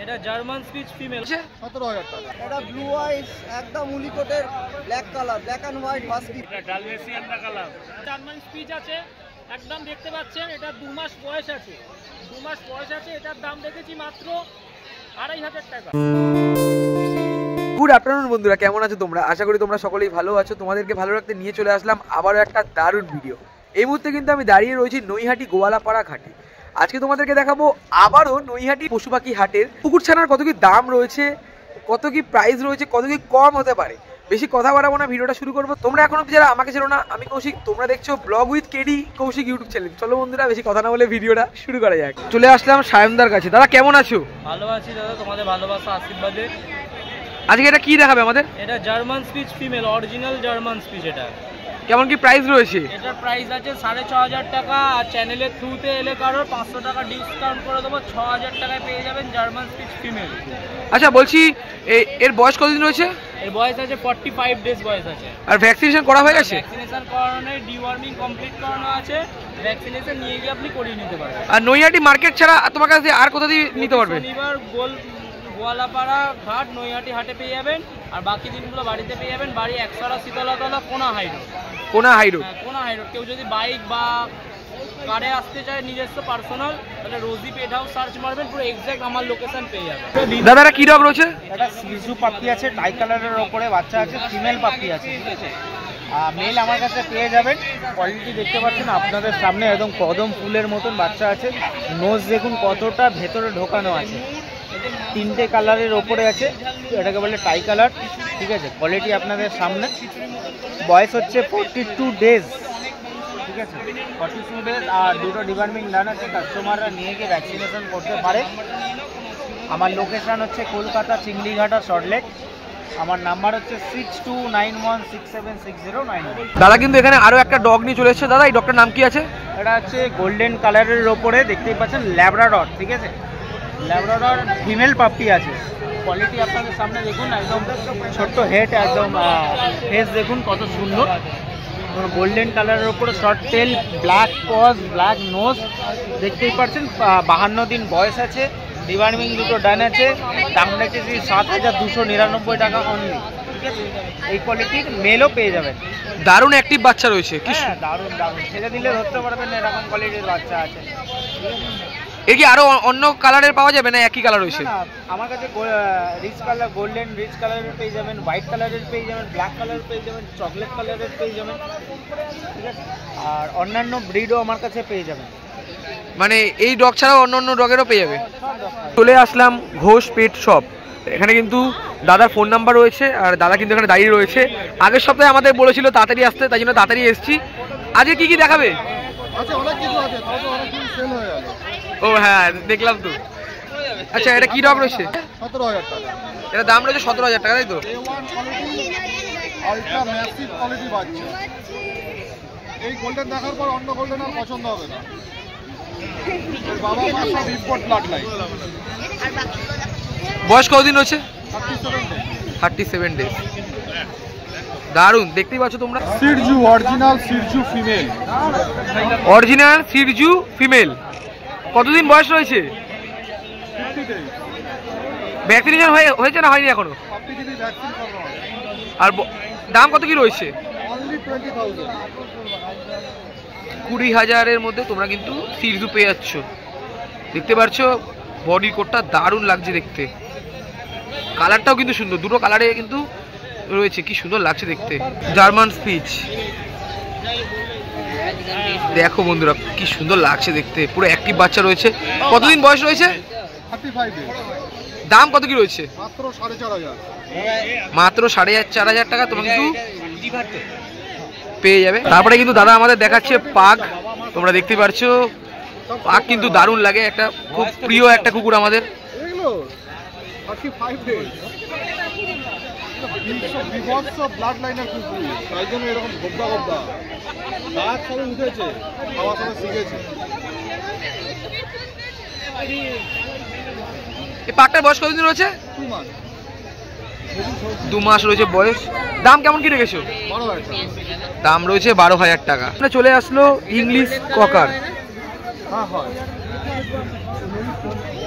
এটা German speech female 17000 টাকা। এটা ব্লু আইস একদম উলি কোটের black colour, black and white husky. এটা ডালমেসিয়ান কালার জার্মান স্পিচ আছে, একদম দেখতে পাচ্ছেন। এটা 2 মাস বয়স আছে, 2 মাস বয়স আছে। এটার দাম রেখেছি মাত্র 2500 টাকা। গুড আফটারনুন বন্ধুরা, কেমন আছো তোমরা? আশা করি তোমরা সকলেই ভালো আছো। তোমাদেরকে ভালো রাখতে নিয়ে চলে আসলাম আবারও একটা দারুণ ভিডিও। এই মুহূর্তে কিন্তু আমি দাঁড়িয়ে রয়েছি নৈহাটি গোয়ালাপাড়া ঘাটে। আজকে তোমাদেরকে দেখাবো আবারও নৈহাটি পশু পাখি হাটের পুকুর ছানার কত কি দাম রয়েছে, কত কি প্রাইস রয়েছে, কত কি কম হতে পারে। বেশি কথা বাড়াবো না, ভিডিওটা শুরু করবো। তোমরা এখনো যারা আমাকে চেনো না, আমি কৌশিক, তোমরা দেখছো blog with KD Koushik YouTube channel. চলো বন্ধুরা, বেশি কথা না বলে ভিডিওটা শুরু করা যাক। চলে আসলাম সায়নদার কাছে। দাদা কেমন আছো? ভালো আছি দাদা, তোমাদের ভালোবাসা আশীর্বাদে। আজকে এটা কি দেখাবে আমাদের? এটা German speech female, original German speech. এটা কেমন কি প্রাইস রয়েছে? এটার প্রাইস আছে 6500 টাকা। আর চ্যানেলের থ্রুতে এলে কারোর 500 টাকা ডিসকাউন্ট করে দেবো, 6000 টাকায় পেয়ে যাবেন জার্মান স্পিচ ফিমেল। আচ্ছা বলছি, এর বয়স কতদিন রয়েছে? এর বয়স আছে 45 ডেজ বয়স আছে। আর ভ্যাকসিনেশন করা হয়ে গেছে? ভ্যাকসিনেশন করানো, ডিওয়ার্মিং কমপ্লিট করানো আছে। ভ্যাকসিনেশন নিয়ে গিয়ে আপনি করিয়ে নিতে পারবেন। আর নৈহাটি মার্কেট ছাড়া তোমার কাছে আর কোথা দিয়ে নিতে পারবে? শনিবার গোয়ালাপাড়া ঘাট নৈহাটি হাটে পেয়ে যাবেন, আর বাকি দিনগুলো বাড়িতে পেয়ে যাবেন। বাড়ি 100 শীতলাতলা, কোনা হাই রোড। কোনা হাই রোড? কোনা হাই রোড। কেউ যদি বাইক বা কারে আসতে চায় নিজস্ব পার্সোনাল, তাহলে রোজি পেট হাউস সার্চ মারবেন, পুরো এক্সাক্ট আমার লোকেশন পেয়ে যাবেন। দাদারা কি ডগ রয়েছে? এটা সিজু পাপ্পি আছে, টাই কালারের ওপরে বাচ্চা আছে, ফিমেল পাপ্পি আছে, ঠিক আছে। মেল আমার কাছে পেয়ে যাবেন। কোয়ালিটি দেখতে পাচ্ছেন আপনাদের সামনে, একদম কদম ফুলের মতন বাচ্চা আছে। নোজ দেখুন কতটা ভেতরে ঢোকানো আছে। 3টে কালারের ওপরে আছে, এটাকে বলে টাই কালার, ঠিক আছে। কোয়ালিটি আপনাদের সামনে। বয়স হচ্ছে 42 ডেজ, ঠিক আছে, 42 ডেজ। আর 2টো ডিওয়ার্মিং ডান আছে, কাস্টমাররা নিয়ে গিয়ে ভ্যাকসিনেশন করতে পারে। আমার লোকেশান হচ্ছে কলকাতা চিংড়িঘাটা সল্টলেক। আমার নাম্বার হচ্ছে 6291676091। দাদা কিন্তু এখানে আরো একটা ডগ নিয়ে চলে এসেছে। দাদা এই ডগটার নাম কি আছে? এটা হচ্ছে গোল্ডেন কালারের ওপরে, দেখতেই পাচ্ছেন, ল্যাব্রাডর, ঠিক আছে। ল্যাব্রাডর ফিমেল পাপ্পি আছে। কোয়ালিটি আপনাদের সামনে দেখুন, একদম ছোট্ট হেড, একদম ফেস দেখুন কত সুন্দর। গোল্ডেন কালারের উপরে short tail, black paws, black nose, দেখতেই পাচ্ছেন। 52 দিন বয়স আছে। ডিওয়ার্মিং 2টো ডান আছে। দাম রেখেছি 7299 টাকা অনলি, ঠিক আছে। এই কোয়ালিটির মেলও পেয়ে যাবেন। দারুণ অ্যাক্টিভ বাচ্চা রয়েছে। হ্যাঁ, দারুণ দারুণ, ছেড়ে দিলে ধরতে পারবেন না, এরকম কোয়ালিটির বাচ্চা আছে। এর কি আরো অন্য কালারের পাওয়া যাবে না একই কালার রয়েছে? না, আমার কাছে রিচ কালার, গোল্ডেন রিচ কালারের পেয়ে যাবেন, হোয়াইট কালারের পেয়ে যাবেন, ব্ল্যাক কালারের পেয়ে যাবেন, চকলেট কালারের পেয়ে যাবেন, ঠিক আছে। আর অন্যান্য ব্রিডও আমার কাছে পেয়ে যাবেন। মানে এই ডগ ছাড়াও অন্য অন্য ডগেরও পেয়ে যাবে। চলে আসলাম ঘোষ পেট শপ। এখানে কিন্তু দাদার ফোন নাম্বার রয়েছে, আর দাদা কিন্তু এখানে দাঁড়িয়ে রয়েছে। আগের সপ্তাহে আমাদের বলেছিল তাড়াতাড়ি আসতে, তাই জন্য তাড়াতাড়ি এসেছি। আজকে কি কি দেখাবে? আচ্ছা, অনেক কিছু আছে, তবে অনেক কিছু সেল হয়ে গেল। ও হ্যাঁ, দেখলাম তো। আচ্ছা, এটা কি ডগ রয়েছে? 17000 টাকা। এটা দাম রয়েছে 17000 টাকা, তাই তো? A1 quality, ultra massive quality বাচ্চা। এই গোল্ডেন দেখার পর অন্য গোল্ডেন আর পছন্দ হবে না। এর বাবা মা সব ইম্পোর্ট ব্লাড লাইন। বয়স কতদিন রয়েছে? 37 ডেজ। দারুণ, দেখতেই পাচ্ছ তোমরা। Shih Tzu, original Shih Tzu female. Original Shih Tzu female. কতদিন বয়স রয়েছে? 50 days। ভ্যাকসিনেশন হয়েছে না হয়নি এখনো? পাপ্পিগিরি ভ্যাকসিন করানো হয়। আর দাম কত কি রয়েছে? অনলি 20,000। 20,000-এর মধ্যে তোমরা কিন্তু সিরজু পেয়ে যাচ্ছ। দেখতে পাচ্ছ বডি কোটটা দারুণ লাগছে দেখতে। কালারটাও কিন্তু সুন্দর, দুটো কালারে কিন্তু রয়েছে, কি সুন্দর লাগছে দেখতে। জার্মান স্পিচ দেখো বন্ধুরা, কি সুন্দর লাগছে দেখতে, পুরো অ্যাক্টিভ বাচ্চা রয়েছে। কতদিন বয়স রয়েছে? 35 days। দাম কত কি রয়েছে? মাত্র 4,500। মাত্র 4,500 টাকা তোমরা কিন্তু পেয়ে যাবে। তারপরে কিন্তু দাদা আমাদের দেখাচ্ছে পাগ। তোমরা দেখতে পাচ্ছ পাগ কিন্তু দারুণ লাগে, একটা খুব প্রিয় একটা কুকুর আমাদের। এগুলো 35 days। বিভৎস ব্লাড লাইনের কুকুর, তাই জন্য এরকম গোবদা গোবদা। দাঁত সবে উঠেছে, খাওয়া সবে শিখেছে। এই পাগটার বয়স কতদিন রয়েছে? 2 মাস। 2 মাস রয়েছে বয়স। দাম কেমন কি রেখেছো? 12,000 টাকা। দাম রয়েছে 12,000 টাকা। চলে আসলো ইংলিশ ককার। হ্যাঁ হয়।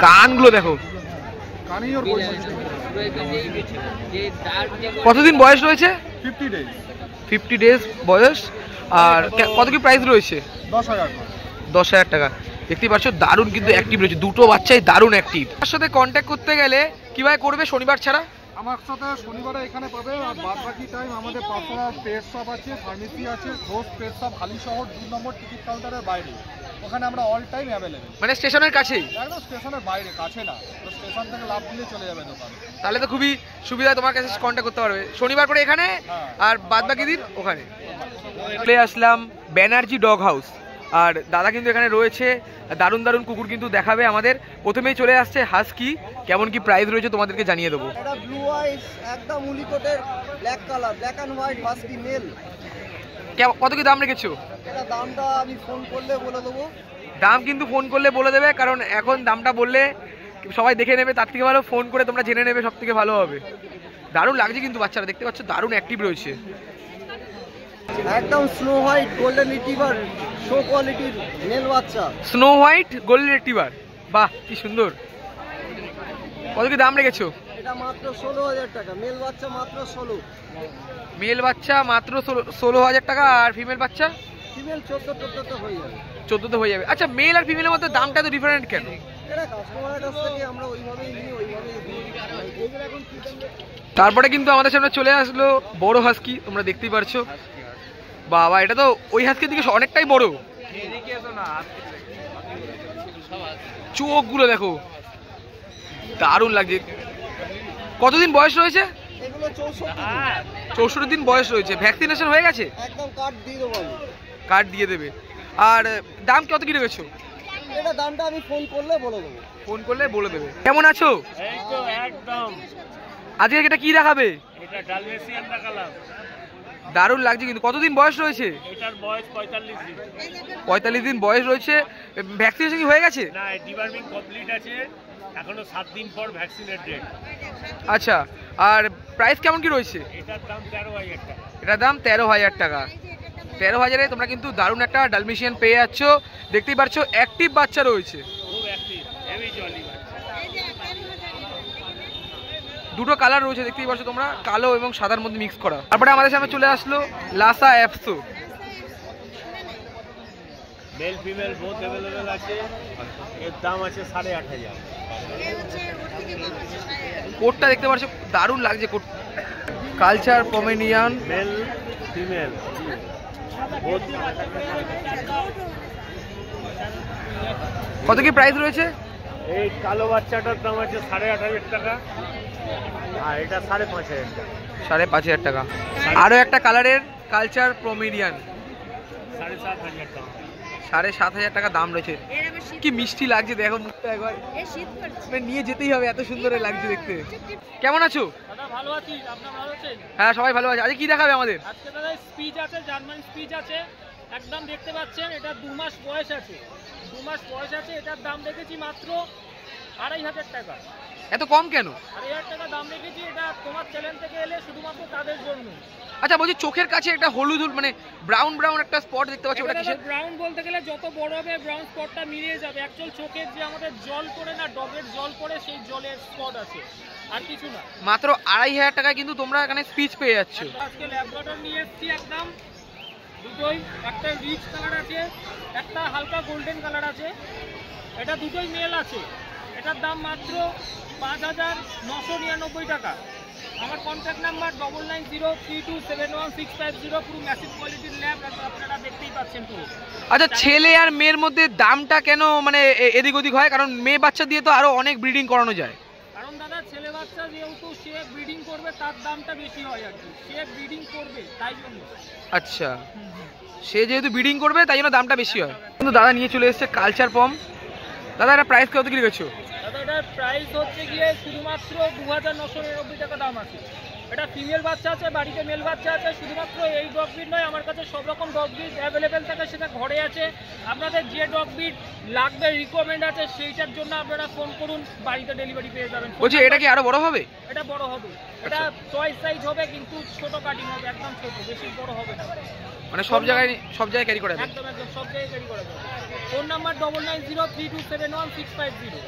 কানগুলো দেখো, কানেই ওর বয়স কতদিন বয়স রয়েছে? 50 days। 50 ডেজ বয়স। আর কত কি প্রাইস রয়েছে? 10,000 টাকা। 10,000 টাকা। দেখতেই পাচ্ছ দারুণ কিন্তু অ্যাক্টিভ রয়েছে, দুটো বাচ্চাই দারুণ অ্যাক্টিভ। তার সাথে কন্ট্যাক্ট করতে গেলে কিভাবে করবে শনিবার ছাড়া? আমার সাথে শনিবারে এখানে পাবে, আর বাদ বাকি টাইম আমাদের পার্সোনাল পেট শপ আছে, ফার্মেসি আছে, ঘোষ পেট শপ, হালি শহর 2 নম্বর টিকিট কাউন্টারের বাইরে। ওখানে আমরা অল টাইম অ্যাভেলেবেল। মানে স্টেশনের কাছেই? একদম স্টেশনের বাইরে, কাছে না, তো স্টেশন থেকে লাফ দিলে চলে যাবে দোকান। তাহলে তো খুবই সুবিধা, তোমার কাছে কন্ট্যাক্ট করতে পারবে শনিবার করে এখানে, আর বাদ বাকি দিন ওখানে। চলে আসলাম ব্যানার্জি ডগ হাউস, আর দাদা কিন্তু এখানে রয়েছে, দারুণ দারুণ কুকুর কিন্তু দেখাবে আমাদের। প্রথমেই চলে আসছে হাস্কি, কেমন কি প্রাইস রয়েছে তোমাদেরকে জানিয়ে দেবো। এটা ব্লু আইস একদম উলিকোটের black colour, black and white husky male. কত কি দাম রেখেছো? এটা দামটা আমি ফোন করলে বলে দেবো। দাম কিন্তু ফোন করলে বলে দেবে, কারণ এখন দামটা বললে সবাই দেখে নেবে, তার থেকে ভালো ফোন করে তোমরা জেনে নেবে, সব থেকে ভালো হবে। দারুণ লাগছে কিন্তু বাচ্চারা, দেখতে পাচ্ছ দারুণ অ্যাক্টিভ রয়েছে। একদম snow white golden retriever show কোয়ালিটির মেল বাচ্চা। স্নো হোয়াইট গোল্ডেন রিট্রিভার, বাহ কি সুন্দর। কত কি দাম রেখেছো? এটা মাত্র 16,000 টাকা, মেল বাচ্চা মাত্র 16। মেল বাচ্চা মাত্র 16,000 টাকা, আর ফিমেল বাচ্চা ফিমেল 14 হয়ে যাবে। 14 হয়ে যাবে। আচ্ছা, মেল আর ফিমেলের মধ্যে দামটা তো ডিফারেন্ট কেন? এটা কাস্টমারের কাছ থেকে আমরা ওইভাবেই নিই, ওইভাবেই দিই। তারপরে কিন্তু আমাদের সামনে চলে আসলো বড় হাস্কি, তোমরা দেখতেই পারছো। বাবা, এটা তো ওই হাস্কির দিকে অনেকটাই বড়। চোখগুলো দেখো, দারুণ লাগছে। কতদিন বয়স রয়েছে? এগুলো 64 দিন বয়স রয়েছে। ভ্যাকসিনেশন হয়ে গেছে? একদম কার্ড দিয়ে দেবো আমি। কার্ড দিয়ে দেবে। আর দাম কত কি রেখেছো? এটা দামটা আমি ফোন করলে বলে দেবো। ফোন করলে বলে দেবে। কেমন আছো? এই তো একদম। আজকে এটা কি দেখাবে? এটা ডালমেশিয়ান দেখালাম। দারুণ লাগছে কিন্তু। কতদিন বয়স রয়েছে? এটার বয়স 45 দিন। 45 দিন বয়স রয়েছে। ভ্যাকসিনেশন কি হয়ে গেছে? না, ডিওয়ার্মিং কমপ্লিট আছে, এখনো 7 দিন পর ভ্যাকসিনের ডেট। আচ্ছা, আর প্রাইস কেমন কি রয়েছে? এটার দাম 13,000 টাকা। এটার দাম 13,000 টাকা। 13,000-এ তোমরা কিন্তু দারুণ একটা ডালমেশিয়ান পেয়ে যাচ্ছ। দেখতেই পাচ্ছ অ্যাক্টিভ বাচ্চা রয়েছে, খুব অ্যাক্টিভ, হেভি জলি বাচ্চা। দুটো কালার রয়েছে, দেখতেই পাচ্ছ তোমরা, কালো এবং সাদার মধ্যে মিক্স করা। তারপরে আমাদের সামনে চলে আসলো Lhasa অ্যাপসো। Mail female both available আছে। এর দাম আছে 8,500। কোটটা দেখতে পাচ্ছ, দারুণ লাগছে coat. Culture Pomeranian male female both. কত কি প্রাইস রয়েছে? এই কালো বাচ্চাটার দাম আছে 8,500 টাকা, আর এটা 5,500 টাকা। 5,500 টাকা। আরো একটা কালারের কালচার পমেনিয়ান 7,500 টাকা। 7,500 টাকা দাম রয়েছে। কি মিষ্টি লাগছে, দেখো মুখটা একবার, নিয়ে যেতেই হবে, এত সুন্দর লাগছে দেখতে। কেমন আছো? দাদা ভালো আছি, আপনারা ভালো আছেন? হ্যাঁ, সবাই ভালো আছে। আজকে কি দেখাবে আমাদের? আজকে দাদা স্পিচ আছে, জার্মান স্পিচ আছে, একদম দেখতে পাচ্ছেন। এটা 2 মাস বয়স আছে, 2 মাস বয়স আছে। এটার দাম রেখেছি মাত্র 2,500 টাকা। এত কম কেন? 2,500 টাকা দাম রেখেছি। এটা তোমার চ্যানেল থেকে এলে শুধুমাত্র তাদের জন্য। আচ্ছা, বলছি চোখের কাছে একটা হলুদ মানে ব্রাউন ব্রাউন একটা স্পট দেখতে পাচ্ছি, ওটা কিসের? ব্রাউন বলতে গেলে যত বড় হবে ব্রাউন স্পটটা মিলিয়ে যাবে। অ্যাকচুয়াল চোখের যে আমাদের জল পড়ে না, ডগের জল পড়ে, সেই জলের স্পট আছে, আর কিছু না। মাত্র 2,500 টাকায় কিন্তু তোমরা এখানে স্পিচ পেয়ে যাচ্ছ। আজকে ল্যাবরেটর নিয়ে এসেছি একদম দুটোই। একটা রিচ কালার আছে, একটা হালকা গোল্ডেন কালার আছে। এটা দুটোই মেল আছে। এটার দাম মাত্র 5,999 টাকা। আমার কন্ট্যাক্ট নাম্বার 9903271650। পুরো ম্যাসিভ কোয়ালিটির ল্যাব, আপনারা দেখতেই পাচ্ছেন পুরো। আচ্ছা, ছেলে আর মেয়ের মধ্যে দামটা কেন মানে এদিক ওদিক হয়? কারণ মেয়ে বাচ্চা দিয়ে তো আরো অনেক ব্রিডিং করানো যায়। কারণ দাদা ছেলে বাচ্চা যেহেতু সে ব্রিডিং করবে, তার দামটা বেশি হয় আর কি। সে ব্রিডিং করবে তাই জন্য। আচ্ছা, সে যেহেতু ব্রিডিং করবে তাই জন্য দামটা বেশি হয়। কিন্তু দাদা নিয়ে চলে এসেছে কালচার পম। দাদা, এটা প্রাইস কত কি রেখেছো? দাদা এটার প্রাইস হচ্ছে গিয়ে শুধুমাত্র 2,999 টাকা দাম আছে। এটা ফিমেল বাচ্চা আছে, বাড়িতে মেল বাচ্চা আছে। শুধুমাত্র এই ডগ ব্রিড নয়, আমার কাছে সব রকম ডগ ব্রিড অ্যাভেলেবেল থাকে, সেটা ঘরে আছে। আপনাদের যে ডগ ব্রিড লাগবে, রিকমেন্ড আছে, সেইটার জন্য আপনারা ফোন করুন, বাড়িতে ডেলিভারি পেয়ে যাবেন। বলছি এটা কি আরো বড় হবে? এটা বড় হবে। এটা চয়েস সাইজ হবে, কিন্তু ছোট কাটিং হবে, একদম ছোট, বেশি বড় হবে না। মানে সব জায়গায় ক্যারি করা যাবে? একদম একদম সব জায়গায় ক্যারি করা যাবে। Phone number 9903271650।